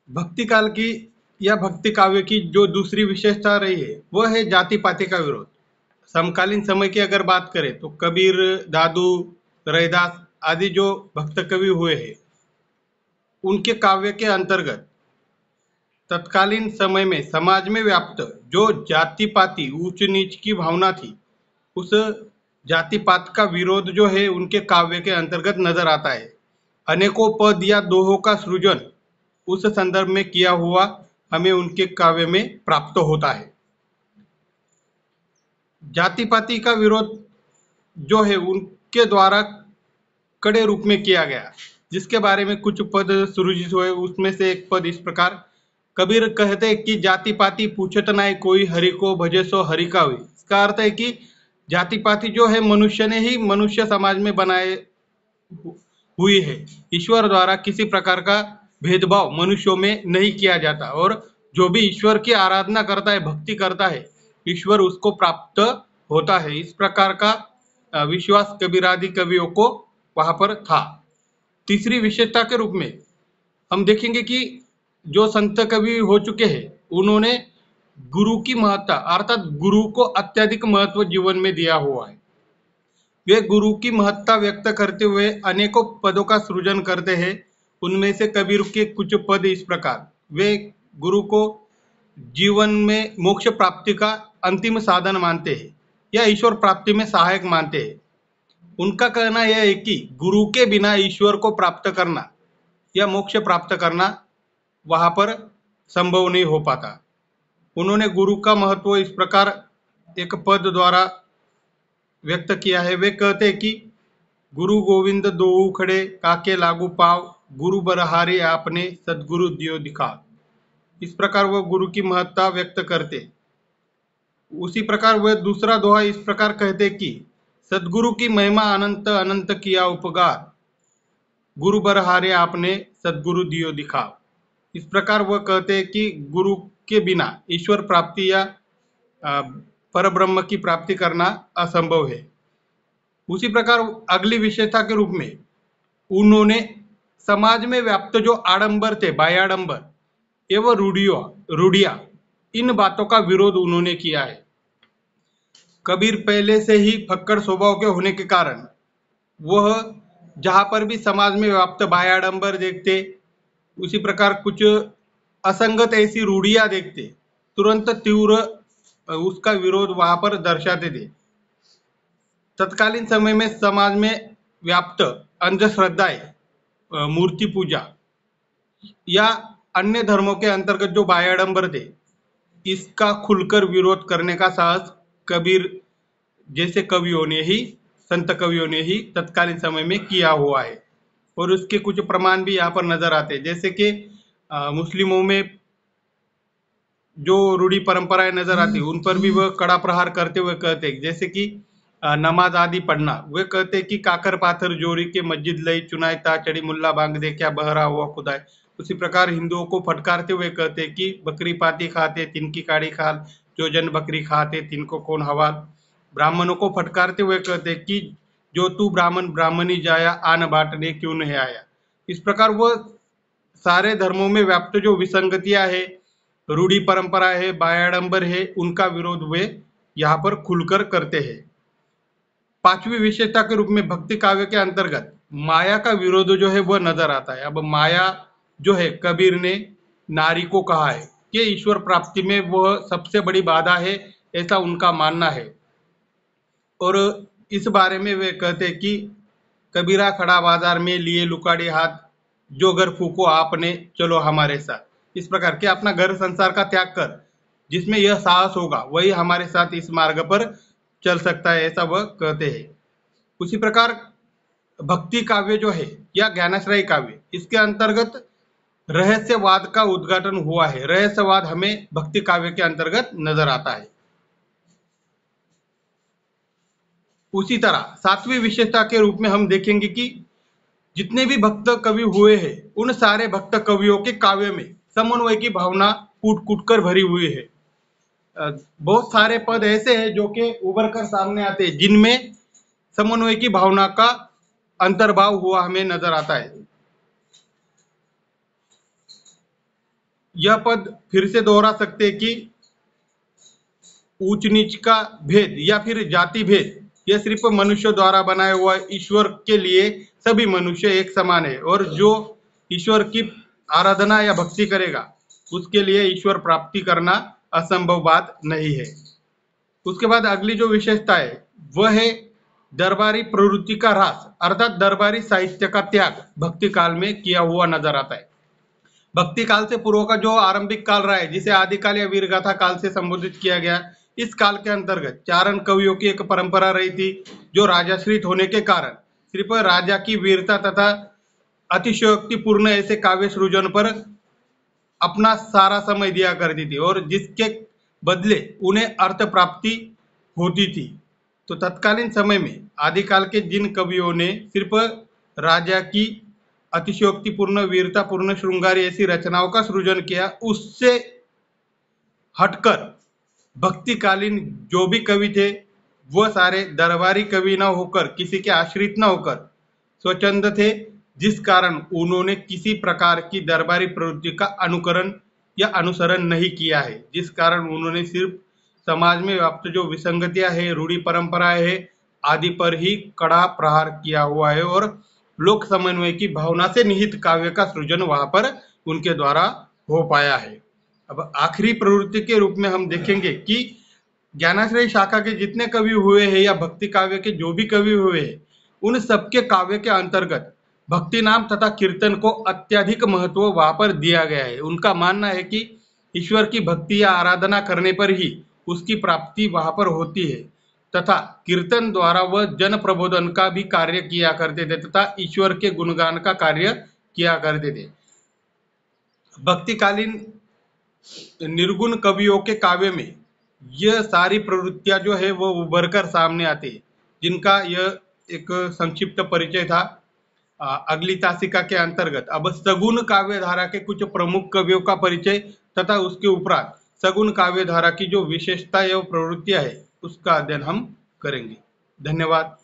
भक्ति काल की या भक्ति काव्य की जो दूसरी विशेषता रही है वह है जाति पाति का विरोध। समकालीन समय की अगर बात करें तो कबीर, दादू, रैदास आदि जो भक्त कवि हुए हैं, उनके काव्य के अंतर्गत तत्कालीन समय में समाज में व्याप्त जो जाति पाति ऊंच नीच की भावना थी, उस जाति पात का विरोध जो है उनके काव्य के अंतर्गत नजर आता है। अनेकों पद या दोहों का सृजन उस संदर्भ में किया हुआ हमें उनके काव्य में प्राप्त होता है। जाति पाति का विरोध जो है उनके द्वारा कड़े रूप में किया गया, जिसके बारे में कुछ पद सृजित हुए। उसमें से एक पद इस प्रकार, कबीर कहते कि जाति पाति पूछत नाय कोई, हरि को भजे सो हरि का हुई। इसका अर्थ है कि जाति पाति जो है मनुष्य ने ही मनुष्य समाज में बनाए हुई है। ईश्वर द्वारा किसी प्रकार का भेदभाव मनुष्यों में नहीं किया जाता, और जो भी ईश्वर की आराधना करता है, भक्ति करता है, ईश्वर उसको प्राप्त होता है। इस प्रकार का विश्वास कबीरादि कवियों को वहां पर था। तीसरी विशेषता के रूप में हम देखेंगे कि जो संत कवि हो चुके हैं, उन्होंने गुरु की महत्ता अर्थात गुरु को अत्यधिक महत्व जीवन में दिया हुआ है। वे गुरु की महत्ता व्यक्त करते हुए अनेकों पदों का सृजन करते हैं। उनमें से कबीर के कुछ पद इस प्रकार, वे गुरु को जीवन में मोक्ष प्राप्ति का अंतिम साधन मानते हैं या ईश्वर प्राप्ति में सहायक मानते हैं। उनका कहना यह है कि गुरु के बिना ईश्वर को प्राप्त करना या मोक्ष प्राप्त करना वहां पर संभव नहीं हो पाता। उन्होंने गुरु का महत्व इस प्रकार एक पद द्वारा व्यक्त किया है। वे कहते हैं कि गुरु गोविंद दोऊ खड़े, काके लागू पाव, गुरु बरहारे आपने सदगुरु दियो दिखा। इस प्रकार वह गुरु की महत्ता व्यक्त करते। उसी प्रकार वह दूसरा दोहा इस प्रकार कहते कि सदगुरु की महिमा अनंत अनंत किया उपकार, गुरु बरहारे आपने सदगुरु दियो दिखा। इस प्रकार वह कहते हैं कि गुरु के बिना ईश्वर प्राप्ति या परब्रह्म की प्राप्ति करना असंभव है। उसी प्रकार अगली विशेषता के रूप में उन्होंने समाज में व्याप्त जो आडंबर थे, बाह्याडंबर एवं रूढ़िया, इन बातों का विरोध उन्होंने किया है। कबीर पहले से ही फक्कड़ स्वभाव के होने के कारण वह जहां पर भी समाज में व्याप्त बाह्याडंबर देखते, उसी प्रकार कुछ असंगत ऐसी रूढ़ियां देखते, तुरंत तीव्र उसका विरोध वहां पर दर्शाते थे। तत्कालीन समय में समाज में व्याप्त अंधश्रद्धाएं, मूर्ति पूजा या अन्य धर्मों के अंतर्गत जो बाह्याडंबर थे, इसका खुलकर विरोध करने का साहस कबीर जैसे कवियों ने ही, संत कवियों ने ही तत्कालीन समय में किया हुआ है। और उसके कुछ प्रमाण भी यहाँ पर नजर आते हैं, जैसे कि मुस्लिमों में जो रूढ़ी परंपराएं नजर आती है, उन पर भी वह कड़ा प्रहार करते हुए कहते हैं, जैसे कि नमाज आदि पढ़ना। वे कहते हैं कि काकर पाथर जोरी के मस्जिद लई चुनाई ता चढ़ी मुल्ला बांग दे क्या बहरा हुआ खुदाई। उसी प्रकार हिंदुओं को फटकारते हुए कहते हैं कि बकरी पाती खाते तिनकी काड़ी खाल, जो जन बकरी खाते तिनको कौन हवाल। ब्राह्मणों को फटकारते हुए कहते हैं कि जो तू ब्राह्मण ब्राह्मणी जाया, आन बांटने क्यों नहीं आया। इस प्रकार वह सारे धर्मों में व्याप्त जो विसंगतियां है, रूढ़ी परंपरा है, बाह्याडंबर है, उनका विरोध वे यहाँ पर खुलकर करते हैं। पांचवी विशेषता के रूप में भक्ति काव्य के अंतर्गत माया का विरोध जो है वह नजर आता है। अब माया जो है, कबीर ने नारी को कहा है कि ईश्वर प्राप्ति में वह सबसे बड़ी बाधा है, ऐसा उनका मानना है। और इस बारे में वे कहते हैं कि कबीरा खड़ा बाजार में लिए लुकाड़ी हाथ, जो घर फूको आपने चलो हमारे साथ। इस प्रकार के अपना घर संसार का त्याग कर जिसमें यह साहस होगा वही हमारे साथ इस मार्ग पर चल सकता है, ऐसा वह कहते हैं। उसी प्रकार भक्ति काव्य जो है या ज्ञानाश्रय काव्य, इसके अंतर्गत रहस्यवाद का उद्घाटन हुआ है। रहस्यवाद हमें भक्ति काव्य के अंतर्गत नजर आता है। उसी तरह सातवीं विशेषता के रूप में हम देखेंगे कि जितने भी भक्त कवि हुए हैं, उन सारे भक्त कवियों के काव्य में समन्वय की भावना कूट कूट कर भरी हुई है। बहुत सारे पद ऐसे हैं जो कि उभर कर सामने आते हैं, जिनमें समन्वय की भावना का अंतर्भाव हुआ हमें नजर आता है। यह पद फिर से दोहरा सकते हैं कि ऊंच नीच का भेद या फिर जाति भेद यह सिर्फ मनुष्य द्वारा बनाया हुआ, ईश्वर के लिए सभी मनुष्य एक समान है और जो ईश्वर की आराधना या भक्ति करेगा उसके लिए ईश्वर प्राप्ति करना असंभव बात नहीं है। उसके बाद अगली जो विशेषता है वह है दरबारी प्रवृत्ति का ह्रास, अर्थात दरबारी साहित्य का त्याग भक्ति काल में किया हुआ नजर आता है। भक्ति काल से पूर्व का जो आरंभिक काल रहा है, जिसे आदिकाल या वीरगाथा काल से संबोधित किया गया, इस काल के अंतर्गत चारण कवियों की एक परंपरा रही थी, जो राजाश्रित होने के कारण सिर्फ राजा की वीरता तथा अतिशयोक्तिपूर्ण ऐसे काव्य सृजन पर अपना सारा समय दिया करती थी और जिसके बदले उन्हें अर्थ प्राप्ति होती थी। तो तत्कालीन समय में आदिकाल के जिन कवियों ने सिर्फ राजा की अतिशयोक्तिपूर्ण वीरतापूर्ण श्रृंगारी ऐसी रचनाओं का सृजन किया, उससे हटकर भक्तिकालीन जो भी कवि थे वह सारे दरबारी कवि न होकर, किसी के आश्रित न होकर स्वच्छंद थे, जिस कारण उन्होंने किसी प्रकार की दरबारी प्रवृत्ति का अनुकरण या अनुसरण नहीं किया है, जिस कारण उन्होंने सिर्फ समाज में व्याप्त जो विसंगतियां है, रूढ़ी परंपराएं है आदि पर ही कड़ा प्रहार किया हुआ है और लोक समन्वय की भावना से निहित काव्य का सृजन वहां पर उनके द्वारा हो पाया है। अब आखिरी प्रवृत्ति के रूप में हम देखेंगे कि ज्ञानाश्रय शाखा के जितने कवि हुए हैं या भक्ति काव्य के जो भी कवि हुए हैं, उन सबके काव्य के अंतर्गत भक्ति नाम तथा कीर्तन को अत्यधिक महत्व वहां पर दिया गया है। उनका मानना है कि ईश्वर की भक्ति या आराधना करने पर ही उसकी प्राप्ति वहां पर होती है तथा कीर्तन द्वारा वह जन प्रबोधन का भी कार्य किया करते थे तथा ईश्वर के गुणगान का कार्य किया करते थे। भक्तिकालीन निर्गुण कवियों के काव्य में यह सारी प्रवृत्तियां जो है वो उभर कर सामने आती है, जिनका यह एक संक्षिप्त परिचय था अगली तासिका के अंतर्गत। अब सगुण काव्य धारा के कुछ प्रमुख कवियों का परिचय तथा उसके उपरांत सगुण काव्य धारा की जो विशेषता एवं प्रवृत्तियां है उसका अध्ययन हम करेंगे। धन्यवाद।